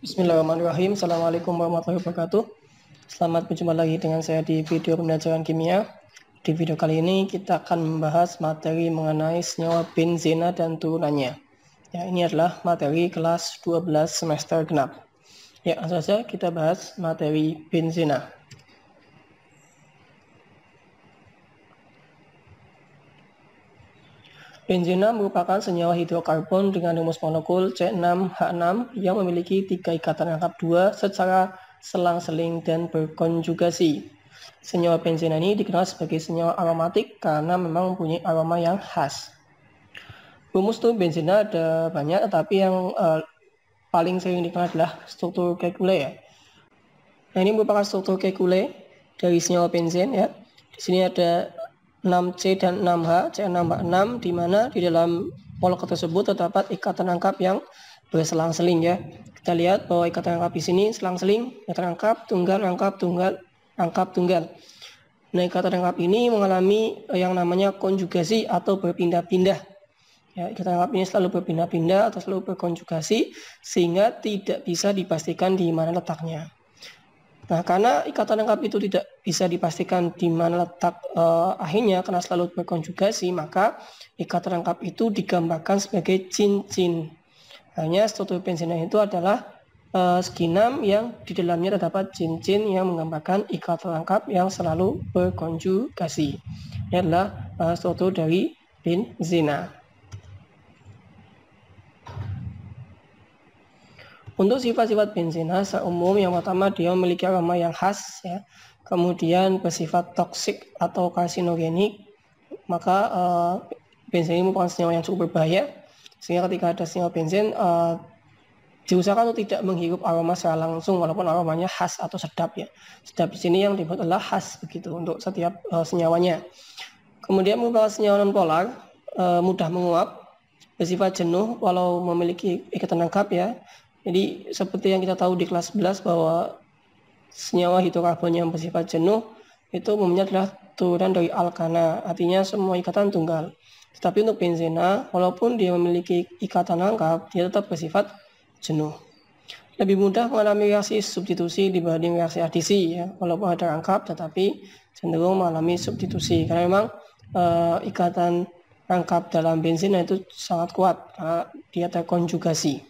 Bismillahirrahmanirrahim. Assalamualaikum warahmatullahi wabarakatuh. Selamat berjumpa lagi dengan saya di video pembelajaran kimia. Di video kali ini kita akan membahas materi mengenai senyawa benzena dan turunannya. Ya, ini adalah materi kelas 12 semester genap. Ya, langsung saja kita bahas materi benzena. Benzena merupakan senyawa hidrokarbon dengan rumus molekul C6H6 yang memiliki 3 ikatan rangkap 2 secara selang-seling dan berkonjugasi. Senyawa benzena ini dikenal sebagai senyawa aromatik karena memang mempunyai aroma yang khas. Rumus untuk benzena ada banyak, tetapi yang paling sering dikenal adalah struktur Kekulé ya. Nah, ini merupakan struktur Kekulé dari senyawa benzen ya. Di sini ada 6C dan 6H, C6H6, di mana di dalam molekul tersebut terdapat ikatan rangkap yang berselang-seling ya. Kita lihat bahwa ikatan rangkap di sini selang-seling, ikatan rangkap tunggal, rangkap tunggal, rangkap tunggal. Nah, ikatan rangkap ini mengalami yang namanya konjugasi atau berpindah-pindah. Ya, ikatan rangkap ini selalu berpindah-pindah atau selalu berkonjugasi sehingga tidak bisa dipastikan di mana letaknya. Nah, karena ikatan rangkap itu tidak bisa dipastikan di mana letak akhirnya karena selalu berkonjugasi, maka ikatan rangkap itu digambarkan sebagai cincin. Hanya struktur benzena itu adalah skinam yang di dalamnya terdapat cincin yang menggambarkan ikatan rangkap yang selalu berkonjugasi. Ini adalah struktur dari benzena. Untuk sifat-sifat benzena secara umum, yang pertama dia memiliki aroma yang khas ya, kemudian bersifat toksik atau karsinogenik, maka benzen ini merupakan senyawa yang cukup berbahaya, sehingga ketika ada senyawa benzen diusahakan untuk tidak menghirup aroma secara langsung walaupun aromanya khas atau sedap ya. Sedap di sini yang dibuat adalah khas begitu untuk setiap senyawanya. Kemudian merupakan senyawa nonpolar, mudah menguap, bersifat jenuh walau memiliki ikatan rangkap ya. Jadi seperti yang kita tahu di kelas 11 bahwa senyawa hidrokarbon yang bersifat jenuh itu umumnya adalah turunan dari alkana, artinya semua ikatan tunggal. Tetapi untuk benzena, walaupun dia memiliki ikatan rangkap, dia tetap bersifat jenuh. Lebih mudah mengalami reaksi substitusi dibanding reaksi adisi ya, walaupun ada rangkap tetapi cenderung mengalami substitusi karena memang ikatan rangkap dalam benzena itu sangat kuat karena dia terkonjugasi.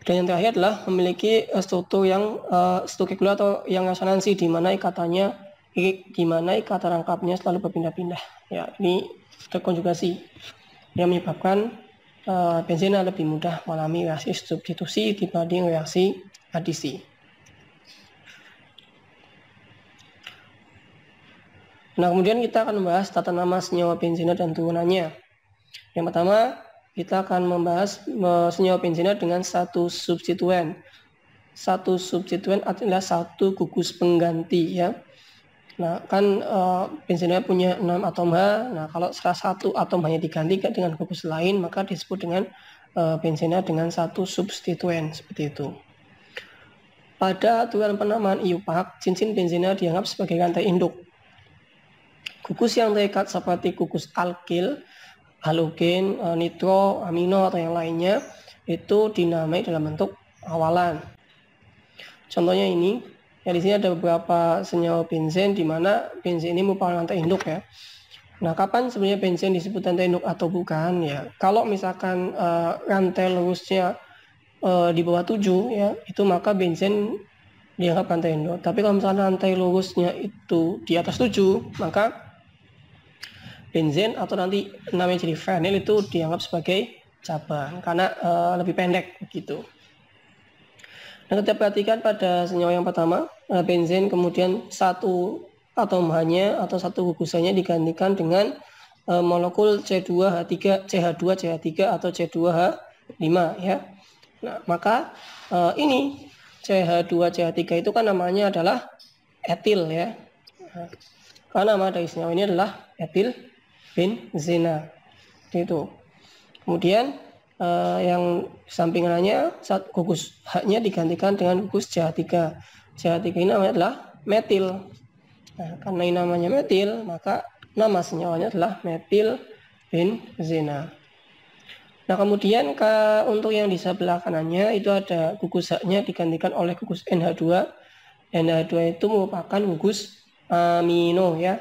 Dan yang terakhir adalah memiliki struktur yang struktur atau yang resonansi, di mana ikatannya, di mana ikatan rangkapnya selalu berpindah-pindah. Ya, ini terkonjugasi yang menyebabkan benzena lebih mudah mengalami reaksi substitusi dibanding reaksi adisi. Nah, kemudian kita akan membahas tata nama senyawa benzena dan turunannya. Yang pertama, kita akan membahas senyawa benzena dengan satu substituen. Satu substituen adalah satu gugus pengganti ya. Nah, kan benzena punya 6 atom H. Nah, kalau salah satu atom hanya diganti dengan gugus lain, maka disebut dengan benzena dengan satu substituen seperti itu. Pada aturan penamaan IUPAC, cincin benzena dianggap sebagai rantai induk. Gugus yang terikat seperti gugus alkil, halogen, nitro, amino atau yang lainnya itu dinamai dalam bentuk awalan. Contohnya ini, ya di sini ada beberapa senyawa benzen di mana benzen ini merupakan rantai induk ya. Nah, kapan sebenarnya benzen disebut rantai induk atau bukan ya? Kalau misalkan rantai lurusnya di bawah 7 ya, itu maka benzen dianggap rantai induk. Tapi kalau misalkan rantai lurusnya itu di atas 7, maka benzen atau nanti namanya jadi fenyl itu dianggap sebagai cabang karena lebih pendek begitu. Nah, kita perhatikan pada senyawa yang pertama, benzen, kemudian satu atom H-nya atau satu gugusannya digantikan dengan molekul C2H3, CH2, CH3 atau C2H5 ya. Nah, maka ini CH2, CH3 itu kan namanya adalah etil ya. Nah, karena nama dari senyawa ini adalah etil benzena itu. Kemudian yang sampingannya saat gugus H-nya digantikan dengan gugus CH3. CH3 ini namanya adalah metil. Nah, karena ini namanya metil, maka nama senyawanya adalah metil benzena. Nah, kemudian untuk yang di sebelah kanannya itu ada gugus H-nya digantikan oleh gugus NH2. NH2 itu merupakan gugus amino ya.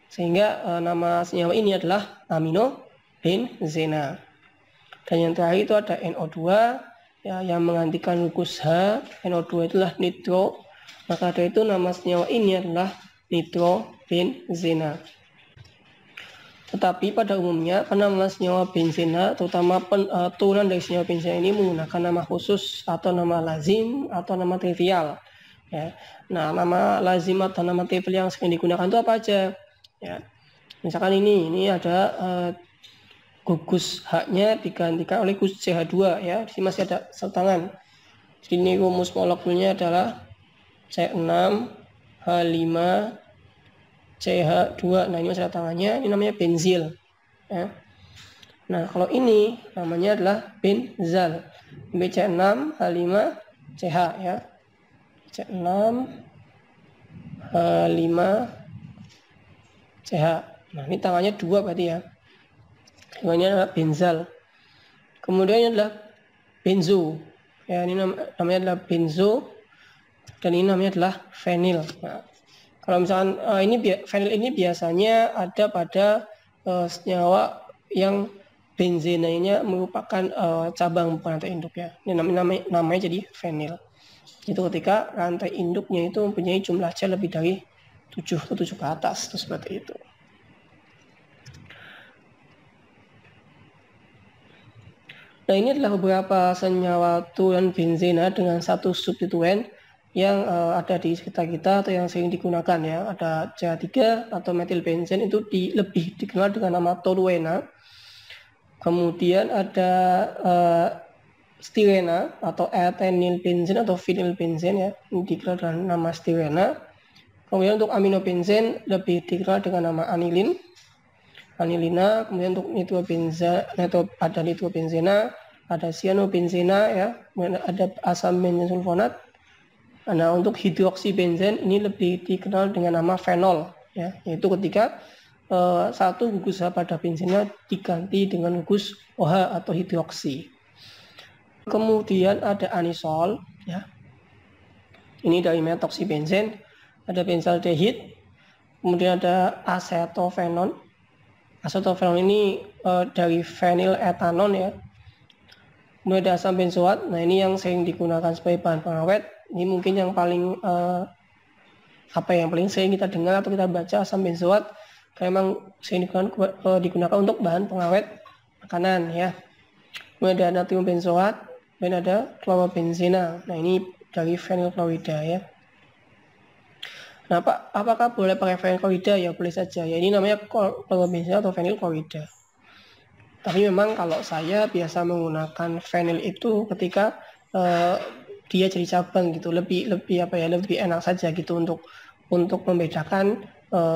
Sehingga nama senyawa ini adalah aminobenzena. Dan yang terakhir itu ada NO2 ya, yang menggantikan gugus H. NO2 itulah nitro. Maka dari itu nama senyawa ini adalah nitrobenzena. Tetapi pada umumnya penama senyawa benzena, terutama turunan dari senyawa benzena ini menggunakan nama khusus atau nama lazim atau nama trivial. Ya. Nah, nama lazim atau nama trivial yang sering digunakan itu apa aja? Ya. Misalkan ini ada gugus H-nya digantikan oleh gugus CH2 ya. Di sini masih ada satu tangan. Di sini rumus molekulnya adalah C6H5 CH2. Nah, ini masih ada tangannya, ini namanya benzil ya. Nah, kalau ini namanya adalah benzal. BC6H5CH ya. C6H5CH. Nah, ini tangannya 2 berarti ya. Ini adalah benzal. Kemudian ini adalah benzo. Ya, ini namanya adalah benzo. Dan ini namanya adalah fenil. Nah, kalau misalkan fenil ini biasanya ada pada senyawa yang benzenanya merupakan cabang bukan rantai induk ya. Ini namanya jadi fenil. Itu ketika rantai induknya itu mempunyai jumlah cell lebih dari 7 atau 7 ke atas, itu seperti itu. Nah, ini adalah beberapa senyawa turunan benzena dengan satu substituen yang ada di sekitar kita atau yang sering digunakan ya. Ada CH3 atau metilbenzen itu lebih dikenal dengan nama toluena. Kemudian ada stirena atau ethenylbenzen atau phenylbenzen ya, ini dikenal dengan nama stirena. Kemudian untuk aminobenzen lebih dikenal dengan nama anilin, anilina. Kemudian untuk ada nitrobenzena, ada cyanobenzena ya, kemudian ada asam benzen sulfonat. Nah, untuk hidroksibenzen ini lebih dikenal dengan nama fenol ya, yaitu ketika satu gugus H pada benzena diganti dengan gugus OH atau hidroksi. Kemudian ada anisol ya. Ini dari metoksibenzen, ada benzaldehid. Kemudian ada asetofenon. Asetofenon ini dari fenil etanon ya. Kemudian ada asam benzoat. Nah, ini yang sering digunakan sebagai bahan pengawet. Ini mungkin yang paling yang paling sering kita dengar atau kita baca, asam benzoat, karena memang sering digunakan untuk bahan pengawet makanan ya. Kemudian ada natrium benzoat, kemudian ada klorobenzena. Nah, ini dari fenilklorida ya. Nah, apakah boleh pakai fenilklorida? Ya boleh saja ya. Ini namanya klorobenzena atau fenilklorida. Tapi memang kalau saya biasa menggunakan fenil itu ketika dia jadi cabang gitu, lebih enak saja gitu untuk membedakan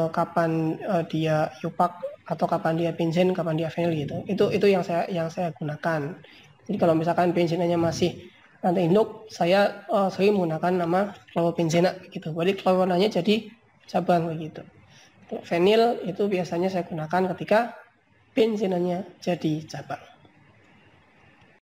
kapan dia iupac atau kapan dia benzen, kapan dia fenil gitu. Itu yang saya gunakan. Jadi kalau misalkan benzenanya masih rantai induk, saya sering menggunakan nama klorobenzena gitu. Jadi kloronanya jadi cabang begitu. Fenil itu biasanya saya gunakan ketika benzenanya jadi cabang.